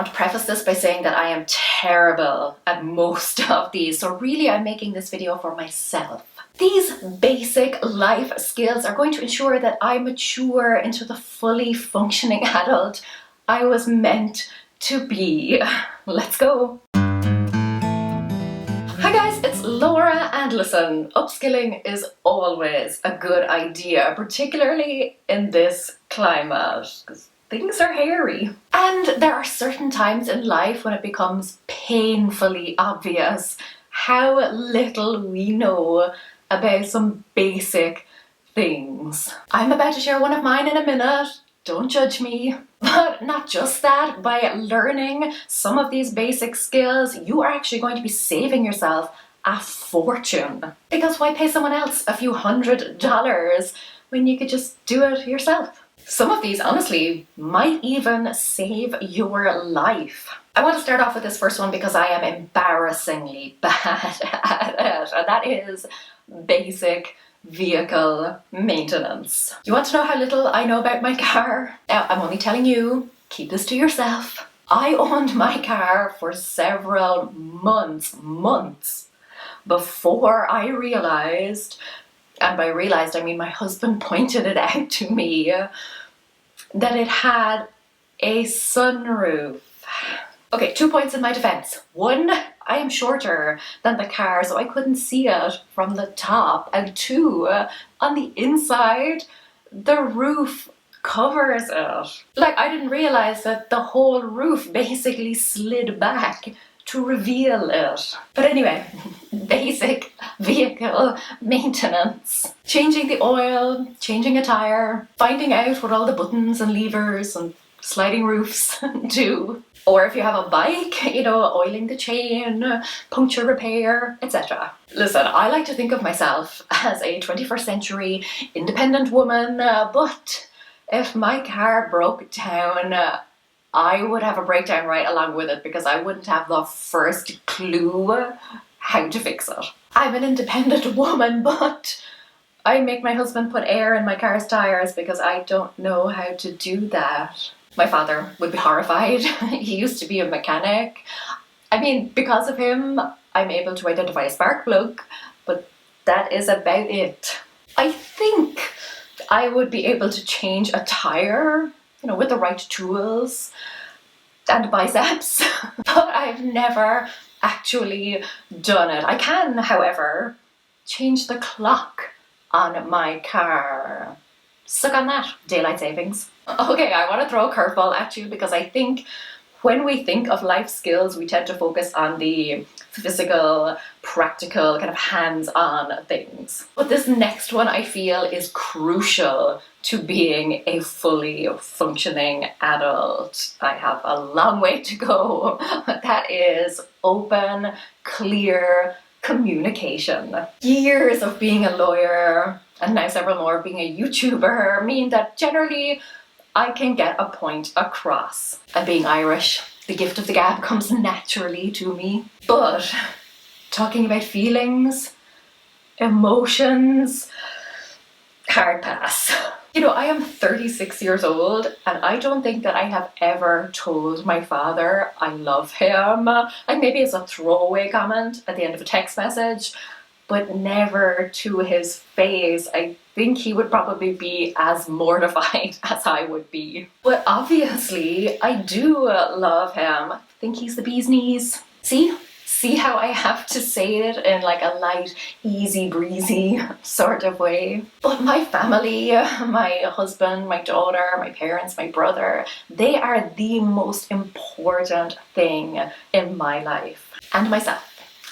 want to preface this by saying that I am terrible at most of these, so really I'm making this video for myself. These basic life skills are going to ensure that I mature into the fully functioning adult I was meant to be. Let's go! Hi guys, it's Laura, and listen, upskilling is always a good idea, particularly in this climate, because things are hairy. And there are certain times in life when it becomes painfully obvious how little we know about some basic things. I'm about to share one of mine in a minute, don't judge me. But not just that, by learning some of these basic skills, you are actually going to be saving yourself a fortune. Because why pay someone else a few $100s when you could just do it yourself? Some of these, honestly, might even save your life. I want to start off with this first one because I am embarrassingly bad at it, and that is basic vehicle maintenance. You want to know how little I know about my car? Now, I'm only telling you, keep this to yourself. I owned my car for several months before I realized, and by realized I mean my husband pointed it out to me, that it had a sunroof. Okay, 2 points in my defense. One, I am shorter than the car, so I couldn't see it from the top. And two, on the inside, the roof covers it. Like, I didn't realize that the whole roof basically slid back to reveal it. But anyway, basic vehicle maintenance. Changing the oil, changing a tire, finding out what all the buttons and levers and sliding roofs do. Or if you have a bike, you know, oiling the chain, puncture repair, etc. Listen, I like to think of myself as a 21st century independent woman, but if my car broke down, I would have a breakdown right along with it because I wouldn't have the first clue how to fix it. I'm an independent woman, but I make my husband put air in my car's tires because I don't know how to do that. My father would be horrified. He used to be a mechanic. I mean, because of him, I'm able to identify a spark plug, but that is about it. I think I would be able to change a tire, you know, with the right tools and biceps, but I've never actually done it. I can, however, change the clock on my car. Suck on that, daylight savings. Okay, I want to throw a curveball at you because I think when we think of life skills, we tend to focus on the physical, practical, kind of hands-on things. But this next one I feel is crucial to being a fully functioning adult. I have a long way to go. That is open, clear communication. Years of being a lawyer, and now several more of being a YouTuber, mean that generally I can get a point across. And being Irish, the gift of the gab comes naturally to me. But talking about feelings, emotions, hard pass. You know, I am 36 years old and I don't think that I have ever told my father I love him. Like maybe it's a throwaway comment at the end of a text message, but never to his face. I think he would probably be as mortified as I would be. But obviously, I do love him. I think he's the bee's knees. See how I have to say it in like a light, easy breezy sort of way. But my family, my husband, my daughter, my parents, my brother, they are the most important thing in my life. And myself.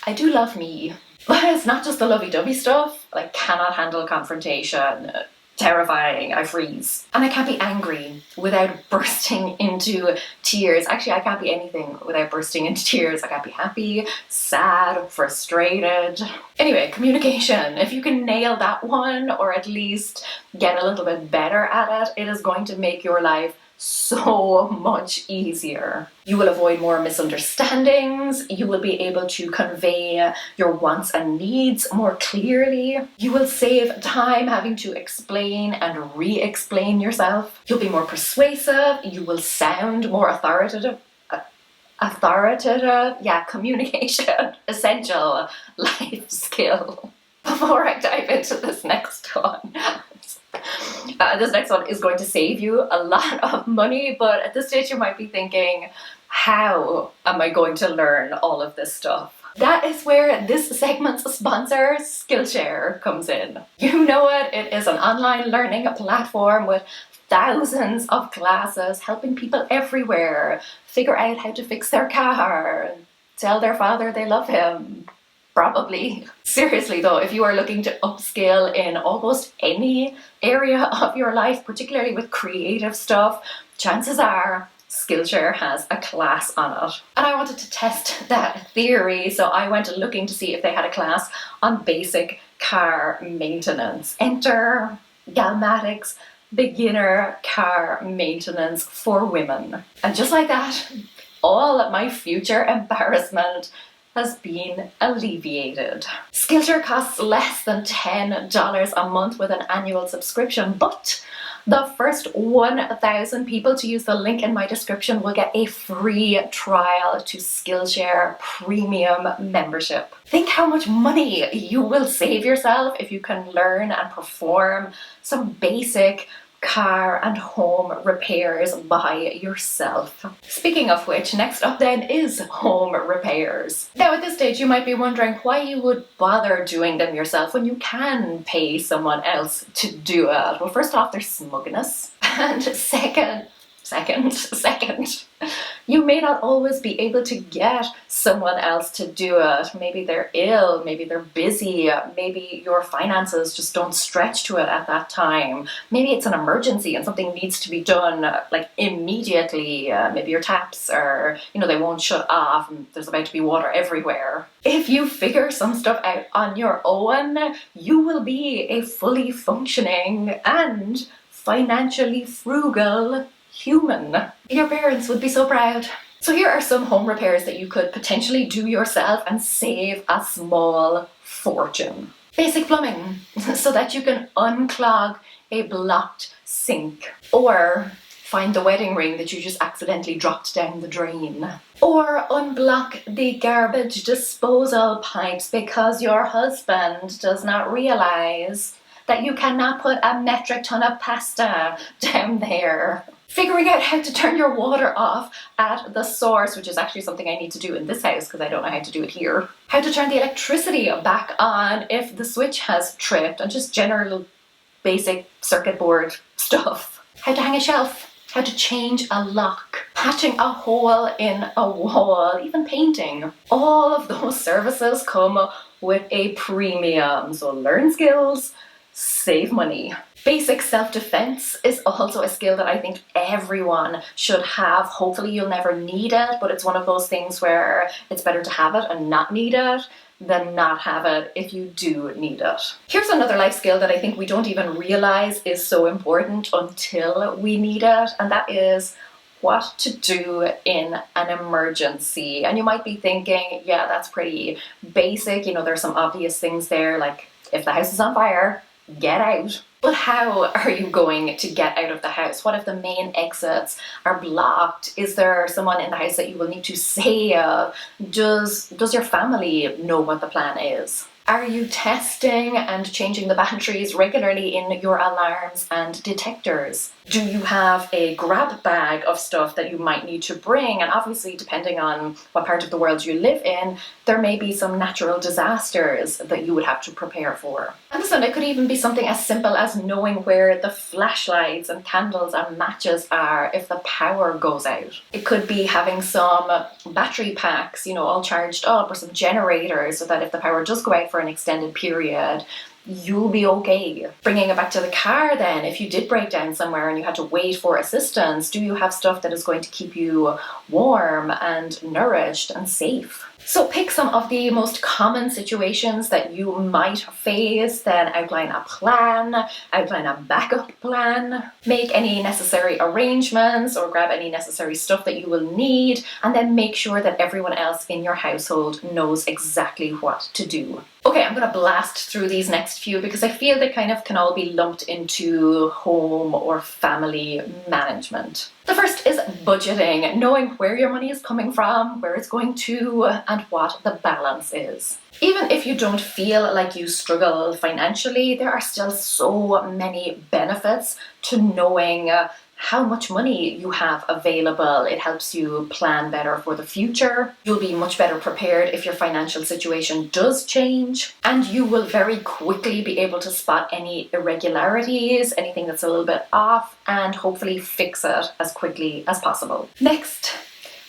I do love me. But it's not just the lovey-dovey stuff. I cannot handle confrontation. Terrifying, I freeze. And I can't be angry without bursting into tears. Actually, I can't be anything without bursting into tears. I can't be happy, sad, frustrated. Anyway, communication. If you can nail that one, or at least get a little bit better at it, it is going to make your life so much easier. You will avoid more misunderstandings. You will be able to convey your wants and needs more clearly. You will save time having to explain and re-explain yourself. You'll be more persuasive. You will sound more authoritative. authoritative, communication, essential life skill. Before I dive into this next one, this next one is going to save you a lot of money, but at this stage you might be thinking, how am I going to learn all of this stuff? That is where this segment's sponsor, Skillshare, comes in. You know it, it is an online learning platform with thousands of classes helping people everywhere figure out how to fix their car, tell their father they love him. Probably. Seriously though, if you are looking to upskill in almost any area of your life, particularly with creative stuff, chances are Skillshare has a class on it. And I wanted to test that theory, so I went looking to see if they had a class on basic car maintenance. Enter Galmatics Beginner Car Maintenance for Women. And just like that, all my future embarrassment has been alleviated. Skillshare costs less than $10 a month with an annual subscription, but the first 1,000 people to use the link in my description will get a free trial to Skillshare Premium membership. Think how much money you will save yourself if you can learn and perform some basic car and home repairs by yourself. Speaking of which, next up then is home repairs. Now at this stage you might be wondering why you would bother doing them yourself when you can pay someone else to do it. Well, first off, there's smugness, and second, you may not always be able to get someone else to do it. Maybe they're ill, maybe they're busy, maybe your finances just don't stretch to it at that time. Maybe it's an emergency and something needs to be done like immediately. Maybe your taps are, they won't shut off and there's about to be water everywhere. If you figure some stuff out on your own, you will be a fully functioning and financially frugal human. Your parents would be so proud. So here are some home repairs that you could potentially do yourself and save a small fortune. Basic plumbing, so that you can unclog a blocked sink, or find the wedding ring that you just accidentally dropped down the drain, or unblock the garbage disposal pipes because your husband does not realize that you cannot put a metric ton of pasta down there. Figuring out how to turn your water off at the source, which is actually something I need to do in this house because I don't know how to do it here. How to turn the electricity back on if the switch has tripped, and just general basic circuit board stuff. How to hang a shelf. How to change a lock. Patching a hole in a wall. Even painting. All of those services come with a premium. So learn skills, save money. Basic self-defense is also a skill that I think everyone should have. Hopefully you'll never need it, but it's one of those things where it's better to have it and not need it than not have it if you do need it. Here's another life skill that I think we don't even realize is so important until we need it, and that is what to do in an emergency. And you might be thinking, yeah, that's pretty basic. There's some obvious things there, like if the house is on fire, get out. But how are you going to get out of the house? What if the main exits are blocked? Is there someone in the house that you will need to save? Does your family know what the plan is? Are you testing and changing the batteries regularly in your alarms and detectors? Do you have a grab bag of stuff that you might need to bring? And obviously, depending on what part of the world you live in, there may be some natural disasters that you would have to prepare for. And listen, it could even be something as simple as knowing where the flashlights and candles and matches are if the power goes out. It could be having some battery packs, all charged up, or some generators so that if the power does go out for an extended period, you'll be okay. Bringing it back to the car then, if you did break down somewhere and you had to wait for assistance, do you have stuff that is going to keep you warm and nourished and safe? So pick some of the most common situations that you might face, then outline a plan, outline a backup plan, make any necessary arrangements or grab any necessary stuff that you will need, and then make sure that everyone else in your household knows exactly what to do. Okay, I'm gonna blast through these next few because I feel they kind of can all be lumped into home or family management. The first is budgeting, knowing where your money is coming from, where it's going to, and what the balance is. Even if you don't feel like you struggle financially, there are still so many benefits to knowing how much money you have available. It helps you plan better for the future. You'll be much better prepared if your financial situation does change, and you will very quickly be able to spot any irregularities, anything that's a little bit off, and hopefully fix it as quickly as possible. Next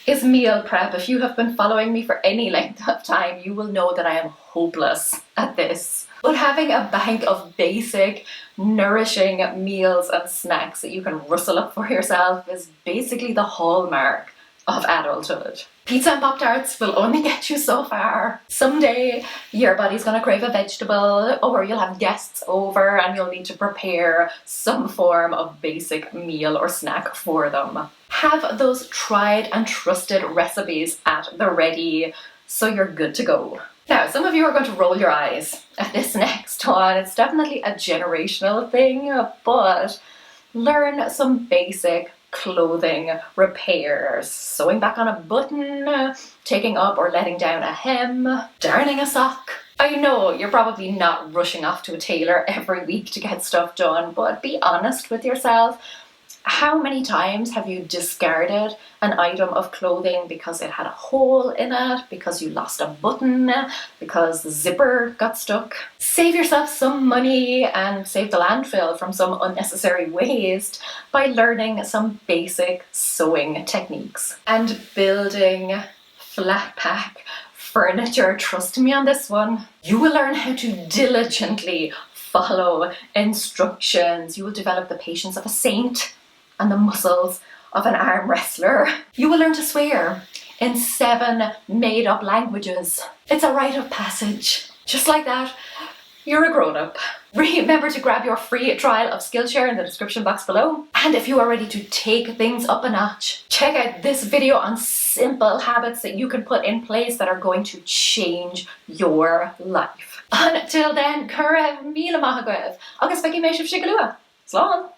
is meal prep. If you have been following me for any length of time, you will know that I am hopeless at this. But having a bank of basic, nourishing meals and snacks that you can rustle up for yourself is basically the hallmark of adulthood. Pizza and Pop-Tarts will only get you so far. Someday your body's gonna crave a vegetable, or you'll have guests over and you'll need to prepare some form of basic meal or snack for them. Have those tried and trusted recipes at the ready so you're good to go. Now, some of you are going to roll your eyes at this next one. It's definitely a generational thing, but learn some basic clothing repairs. Sewing back on a button, taking up or letting down a hem, darning a sock. I know you're probably not rushing off to a tailor every week to get stuff done, but be honest with yourself. How many times have you discarded an item of clothing because it had a hole in it, because you lost a button, because the zipper got stuck? Save yourself some money and save the landfill from some unnecessary waste by learning some basic sewing techniques and building flat pack furniture. Trust me on this one. You will learn how to diligently follow instructions. You will develop the patience of a saint and the muscles of an arm wrestler. You will learn to swear in 7 made-up languages. It's a rite of passage. Just like that, you're a grown-up. Remember to grab your free trial of Skillshare in the description box below. And if you are ready to take things up a notch, check out this video on simple habits that you can put in place that are going to change your life. Until then, Cura Mila Mahagrev, agus Becky Meshiv Shigalua. Slán!